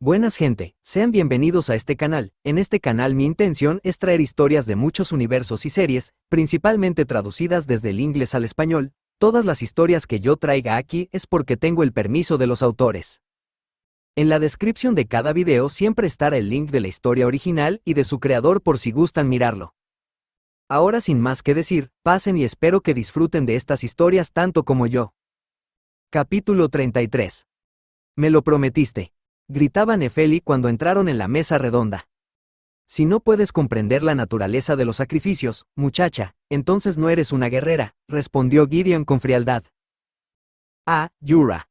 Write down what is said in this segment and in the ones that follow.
Buenas gente, sean bienvenidos a este canal. En este canal mi intención es traer historias de muchos universos y series, principalmente traducidas desde el inglés al español. Todas las historias que yo traiga aquí es porque tengo el permiso de los autores. En la descripción de cada video siempre estará el link de la historia original y de su creador por si gustan mirarlo. Ahora sin más que decir, pasen y espero que disfruten de estas historias tanto como yo. Capítulo 33. Me lo prometiste, gritaba Nefeli cuando entraron en la mesa redonda. Si no puedes comprender la naturaleza de los sacrificios, muchacha, entonces no eres una guerrera, respondió Gideon con frialdad. Ah, Yura.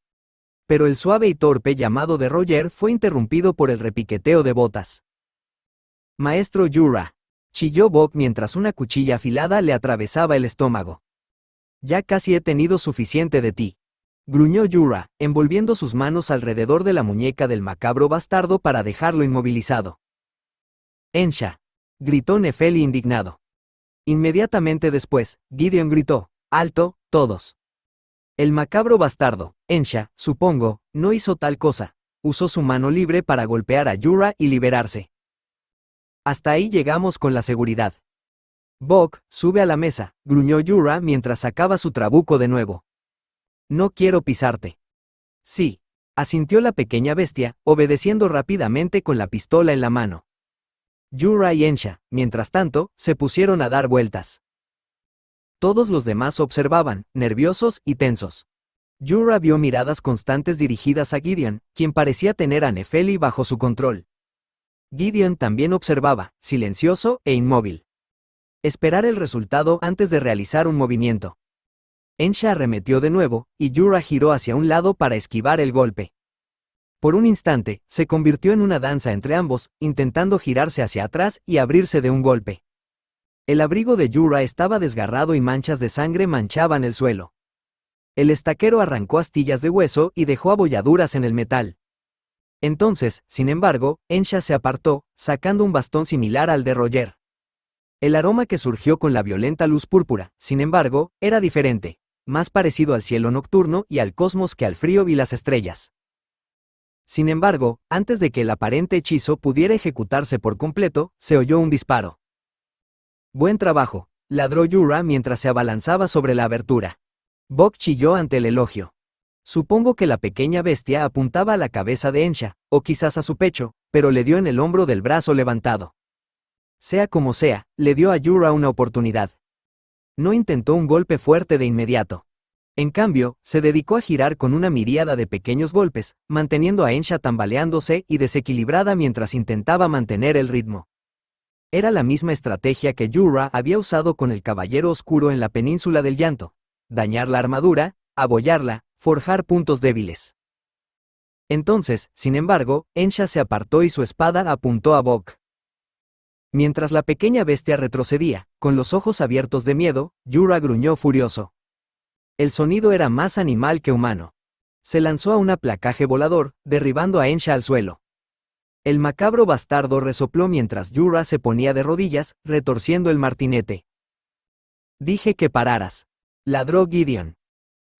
Pero el suave y torpe llamado de Roger fue interrumpido por el repiqueteo de botas. Maestro Yura, chilló Bock mientras una cuchilla afilada le atravesaba el estómago. Ya casi he tenido suficiente de ti, gruñó Yura, envolviendo sus manos alrededor de la muñeca del macabro bastardo para dejarlo inmovilizado. Ensha, gritó Nefeli indignado. Inmediatamente después, Gideon gritó, alto, todos. El macabro bastardo, Ensha, supongo, no hizo tal cosa. Usó su mano libre para golpear a Yura y liberarse. Hasta ahí llegamos con la seguridad. Bock, sube a la mesa, gruñó Yura mientras sacaba su trabuco de nuevo. No quiero pisarte. Sí, asintió la pequeña bestia, obedeciendo rápidamente con la pistola en la mano. Yura y Ensha, mientras tanto, se pusieron a dar vueltas. Todos los demás observaban, nerviosos y tensos. Yura vio miradas constantes dirigidas a Gideon, quien parecía tener a Nefeli bajo su control. Gideon también observaba, silencioso e inmóvil. Esperar el resultado antes de realizar un movimiento. Ensha arremetió de nuevo, y Yura giró hacia un lado para esquivar el golpe. Por un instante, se convirtió en una danza entre ambos, intentando girarse hacia atrás y abrirse de un golpe. El abrigo de Yura estaba desgarrado y manchas de sangre manchaban el suelo. El estaquero arrancó astillas de hueso y dejó abolladuras en el metal. Entonces, sin embargo, Ensha se apartó, sacando un bastón similar al de Roger. El aroma que surgió con la violenta luz púrpura, sin embargo, era diferente, más parecido al cielo nocturno y al cosmos que al frío y las estrellas. Sin embargo, antes de que el aparente hechizo pudiera ejecutarse por completo, se oyó un disparo. Buen trabajo, ladró Yura mientras se abalanzaba sobre la abertura. Bock chilló ante el elogio. Supongo que la pequeña bestia apuntaba a la cabeza de Ensha, o quizás a su pecho, pero le dio en el hombro del brazo levantado. Sea como sea, le dio a Yura una oportunidad. No intentó un golpe fuerte de inmediato. En cambio, se dedicó a girar con una miríada de pequeños golpes, manteniendo a Ensha tambaleándose y desequilibrada mientras intentaba mantener el ritmo. Era la misma estrategia que Yura había usado con el Caballero Oscuro en la Península del Llanto: dañar la armadura, abollarla, forjar puntos débiles. Entonces, sin embargo, Ensha se apartó y su espada apuntó a Bock. Mientras la pequeña bestia retrocedía, con los ojos abiertos de miedo, Yura gruñó furioso. El sonido era más animal que humano. Se lanzó a un placaje volador, derribando a Ensha al suelo. El macabro bastardo resopló mientras Yura se ponía de rodillas, retorciendo el martinete. Dije que pararas, ladró Gideon.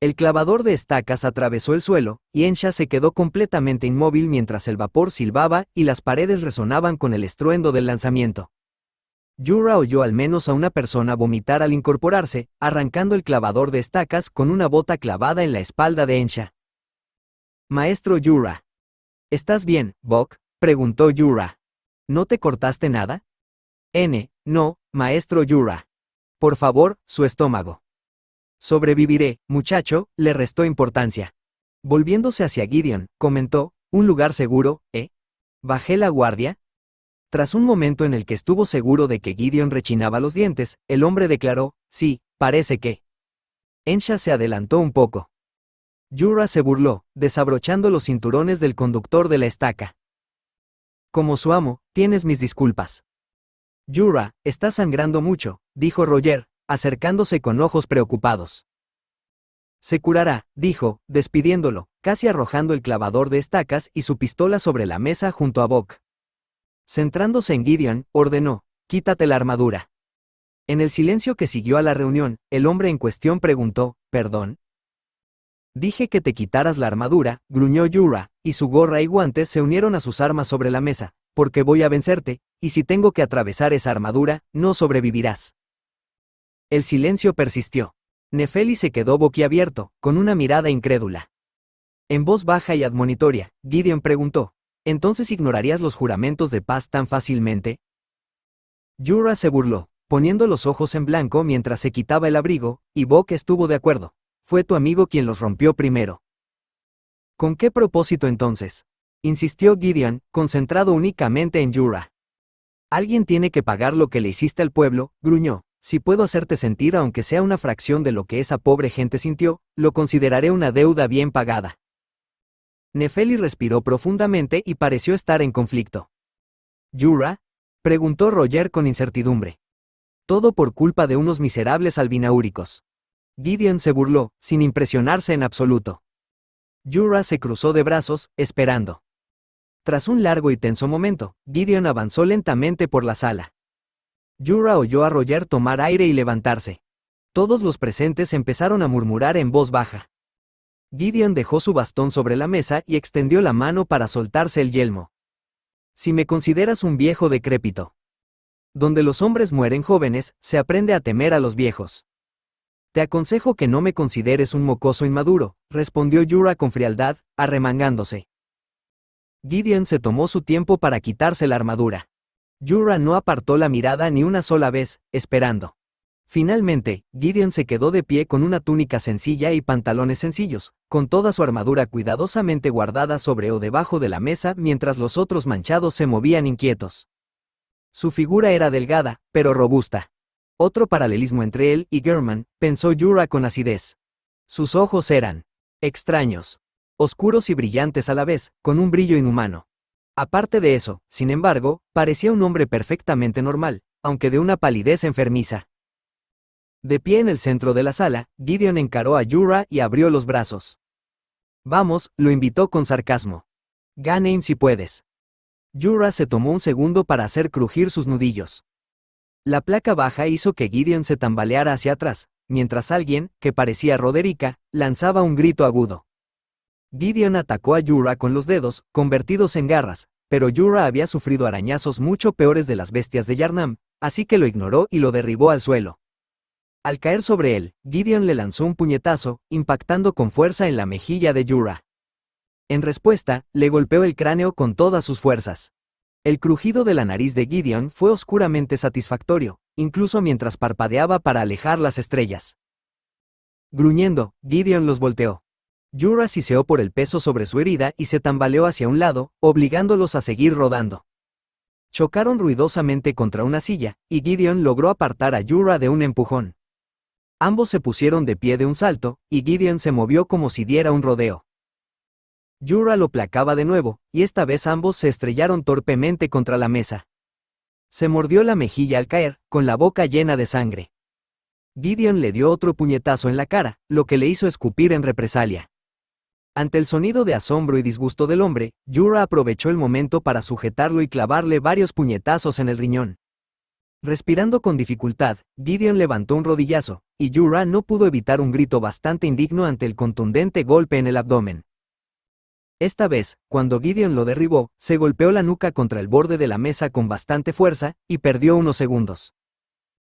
El clavador de estacas atravesó el suelo, y Ensha se quedó completamente inmóvil mientras el vapor silbaba y las paredes resonaban con el estruendo del lanzamiento. Yura oyó al menos a una persona vomitar al incorporarse, arrancando el clavador de estacas con una bota clavada en la espalda de Ensha. Maestro Yura. ¿Estás bien, Bock?, preguntó Yura. ¿No te cortaste nada? No, maestro Yura. Por favor, su estómago. Sobreviviré, muchacho, le restó importancia. Volviéndose hacia Gideon, comentó, un lugar seguro, ¿eh? ¿Bajé la guardia? Tras un momento en el que estuvo seguro de que Gideon rechinaba los dientes, el hombre declaró, sí, parece que. Ensha se adelantó un poco. Yura se burló, desabrochando los cinturones del conductor de la estaca. Como su amo, tienes mis disculpas. Yura, está sangrando mucho, dijo Roger, acercándose con ojos preocupados. Se curará, dijo, despidiéndolo, casi arrojando el clavador de estacas y su pistola sobre la mesa junto a Bock. Centrándose en Gideon, ordenó, quítate la armadura. En el silencio que siguió a la reunión, el hombre en cuestión preguntó, ¿perdón? Dije que te quitaras la armadura, gruñó Yura, y su gorra y guantes se unieron a sus armas sobre la mesa, porque voy a vencerte, y si tengo que atravesar esa armadura, no sobrevivirás. El silencio persistió. Nefeli se quedó boquiabierto, con una mirada incrédula. En voz baja y admonitoria, Gideon preguntó, ¿entonces ignorarías los juramentos de paz tan fácilmente? Yura se burló, poniendo los ojos en blanco mientras se quitaba el abrigo, y Bok estuvo de acuerdo. Fue tu amigo quien los rompió primero. ¿Con qué propósito entonces? Insistió Gideon, concentrado únicamente en Yura. Alguien tiene que pagar lo que le hiciste al pueblo, gruñó. Si puedo hacerte sentir aunque sea una fracción de lo que esa pobre gente sintió, lo consideraré una deuda bien pagada. Nefeli respiró profundamente y pareció estar en conflicto. ¿Yura? Preguntó Roger con incertidumbre. Todo por culpa de unos miserables albinaúricos. Gideon se burló, sin impresionarse en absoluto. Yura se cruzó de brazos, esperando. Tras un largo y tenso momento, Gideon avanzó lentamente por la sala. Yura oyó a Roger tomar aire y levantarse. Todos los presentes empezaron a murmurar en voz baja. Gideon dejó su bastón sobre la mesa y extendió la mano para soltarse el yelmo. Si me consideras un viejo decrépito. Donde los hombres mueren jóvenes, se aprende a temer a los viejos. Te aconsejo que no me consideres un mocoso inmaduro, respondió Yura con frialdad, arremangándose. Gideon se tomó su tiempo para quitarse la armadura. Yura no apartó la mirada ni una sola vez, esperando. Finalmente, Gideon se quedó de pie con una túnica sencilla y pantalones sencillos, con toda su armadura cuidadosamente guardada sobre o debajo de la mesa mientras los otros manchados se movían inquietos. Su figura era delgada, pero robusta. Otro paralelismo entre él y German, pensó Yura con acidez. Sus ojos eran extraños, oscuros y brillantes a la vez, con un brillo inhumano. Aparte de eso, sin embargo, parecía un hombre perfectamente normal, aunque de una palidez enfermiza. De pie en el centro de la sala, Gideon encaró a Yura y abrió los brazos. Vamos, lo invitó con sarcasmo. Ganen si puedes. Yura se tomó un segundo para hacer crujir sus nudillos. La placa baja hizo que Gideon se tambaleara hacia atrás, mientras alguien, que parecía Roderica, lanzaba un grito agudo. Gideon atacó a Yura con los dedos, convertidos en garras, pero Yura había sufrido arañazos mucho peores de las bestias de Yarnam, así que lo ignoró y lo derribó al suelo. Al caer sobre él, Gideon le lanzó un puñetazo, impactando con fuerza en la mejilla de Yura. En respuesta, le golpeó el cráneo con todas sus fuerzas. El crujido de la nariz de Gideon fue oscuramente satisfactorio, incluso mientras parpadeaba para alejar las estrellas. Gruñendo, Gideon los volteó. Yura siseó por el peso sobre su herida y se tambaleó hacia un lado, obligándolos a seguir rodando. Chocaron ruidosamente contra una silla, y Gideon logró apartar a Yura de un empujón. Ambos se pusieron de pie de un salto, y Gideon se movió como si diera un rodeo. Yura lo placaba de nuevo, y esta vez ambos se estrellaron torpemente contra la mesa. Se mordió la mejilla al caer, con la boca llena de sangre. Gideon le dio otro puñetazo en la cara, lo que le hizo escupir en represalia. Ante el sonido de asombro y disgusto del hombre, Yura aprovechó el momento para sujetarlo y clavarle varios puñetazos en el riñón. Respirando con dificultad, Gideon levantó un rodillazo, y Yura no pudo evitar un grito bastante indigno ante el contundente golpe en el abdomen. Esta vez, cuando Gideon lo derribó, se golpeó la nuca contra el borde de la mesa con bastante fuerza, y perdió unos segundos.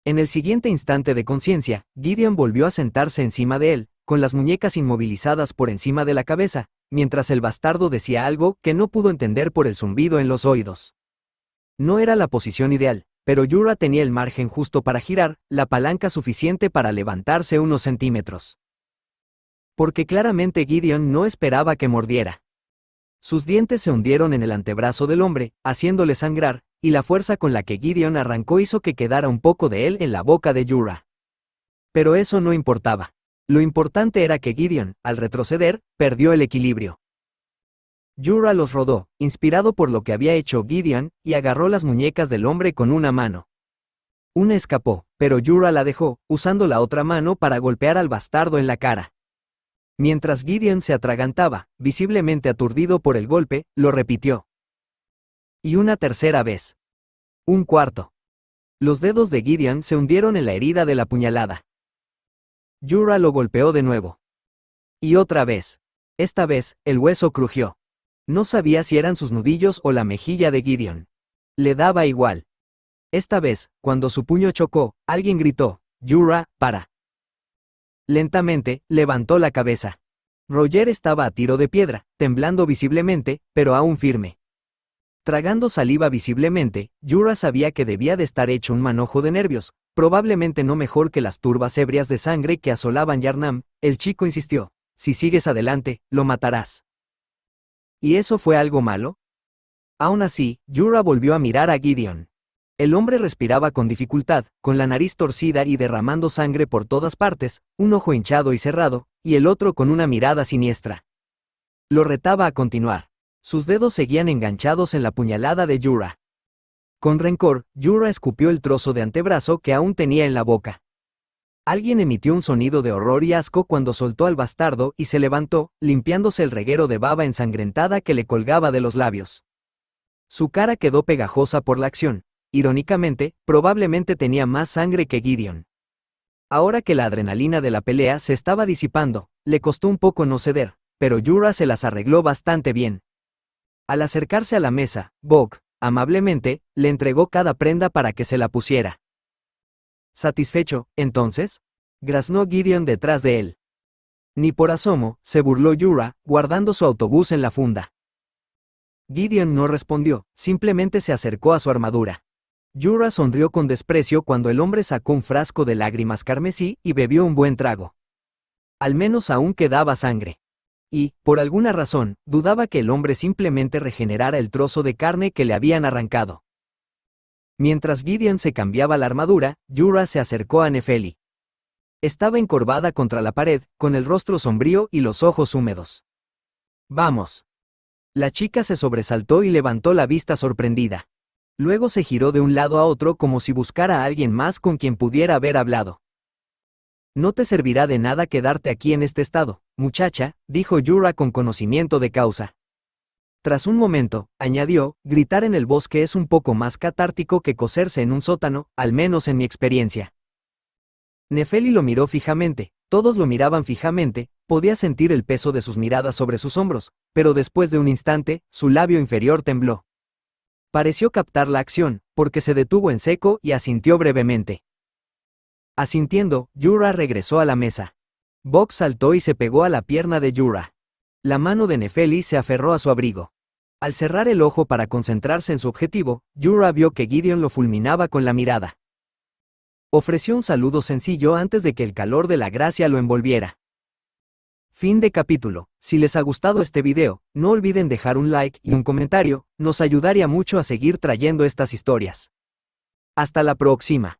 En el siguiente instante de conciencia, Gideon volvió a sentarse encima de él, con las muñecas inmovilizadas por encima de la cabeza, mientras el bastardo decía algo que no pudo entender por el zumbido en los oídos. No era la posición ideal, pero Yura tenía el margen justo para girar, la palanca suficiente para levantarse unos centímetros. Porque claramente Gideon no esperaba que mordiera. Sus dientes se hundieron en el antebrazo del hombre, haciéndole sangrar, y la fuerza con la que Gideon arrancó hizo que quedara un poco de él en la boca de Yura. Pero eso no importaba. Lo importante era que Gideon, al retroceder, perdió el equilibrio. Yura los rodó, inspirado por lo que había hecho Gideon, y agarró las muñecas del hombre con una mano. Una escapó, pero Yura la dejó, usando la otra mano para golpear al bastardo en la cara. Mientras Gideon se atragantaba, visiblemente aturdido por el golpe, lo repitió. Y una tercera vez. Un cuarto. Los dedos de Gideon se hundieron en la herida de la puñalada. Yura lo golpeó de nuevo. Y otra vez. Esta vez, el hueso crujió. No sabía si eran sus nudillos o la mejilla de Gideon. Le daba igual. Esta vez, cuando su puño chocó, alguien gritó, «Yura, para». Lentamente, levantó la cabeza. Roger estaba a tiro de piedra, temblando visiblemente, pero aún firme. Tragando saliva visiblemente, Yura sabía que debía de estar hecho un manojo de nervios, probablemente no mejor que las turbas ebrias de sangre que asolaban Yarnam. El chico insistió, «Si sigues adelante, lo matarás». ¿Y eso fue algo malo? Aún así, Yura volvió a mirar a Gideon. El hombre respiraba con dificultad, con la nariz torcida y derramando sangre por todas partes, un ojo hinchado y cerrado, y el otro con una mirada siniestra. Lo retaba a continuar. Sus dedos seguían enganchados en la puñalada de Yura. Con rencor, Yura escupió el trozo de antebrazo que aún tenía en la boca. Alguien emitió un sonido de horror y asco cuando soltó al bastardo y se levantó, limpiándose el reguero de baba ensangrentada que le colgaba de los labios. Su cara quedó pegajosa por la acción. Irónicamente, probablemente tenía más sangre que Gideon. Ahora que la adrenalina de la pelea se estaba disipando, le costó un poco no ceder, pero Yura se las arregló bastante bien. Al acercarse a la mesa, Bog, amablemente, le entregó cada prenda para que se la pusiera. ¿Satisfecho, entonces?, graznó Gideon detrás de él. Ni por asomo, se burló Yura, guardando su autobús en la funda. Gideon no respondió, simplemente se acercó a su armadura. Yura sonrió con desprecio cuando el hombre sacó un frasco de lágrimas carmesí y bebió un buen trago. Al menos aún quedaba sangre. Y, por alguna razón, dudaba que el hombre simplemente regenerara el trozo de carne que le habían arrancado. Mientras Gideon se cambiaba la armadura, Yura se acercó a Nefeli. Estaba encorvada contra la pared, con el rostro sombrío y los ojos húmedos. «Vamos». La chica se sobresaltó y levantó la vista sorprendida. Luego se giró de un lado a otro como si buscara a alguien más con quien pudiera haber hablado. «No te servirá de nada quedarte aquí en este estado, muchacha», dijo Yura con conocimiento de causa. Tras un momento, añadió, «gritar en el bosque es un poco más catártico que coserse en un sótano, al menos en mi experiencia». Nefeli lo miró fijamente, todos lo miraban fijamente, podía sentir el peso de sus miradas sobre sus hombros, pero después de un instante, su labio inferior tembló. Pareció captar la acción, porque se detuvo en seco y asintió brevemente. Asintiendo, Yura regresó a la mesa. Bog saltó y se pegó a la pierna de Yura. La mano de Nefeli se aferró a su abrigo. Al cerrar el ojo para concentrarse en su objetivo, Yura vio que Gideon lo fulminaba con la mirada. Ofreció un saludo sencillo antes de que el calor de la gracia lo envolviera. Fin de capítulo. Si les ha gustado este video, no olviden dejar un like y un comentario, nos ayudaría mucho a seguir trayendo estas historias. Hasta la próxima.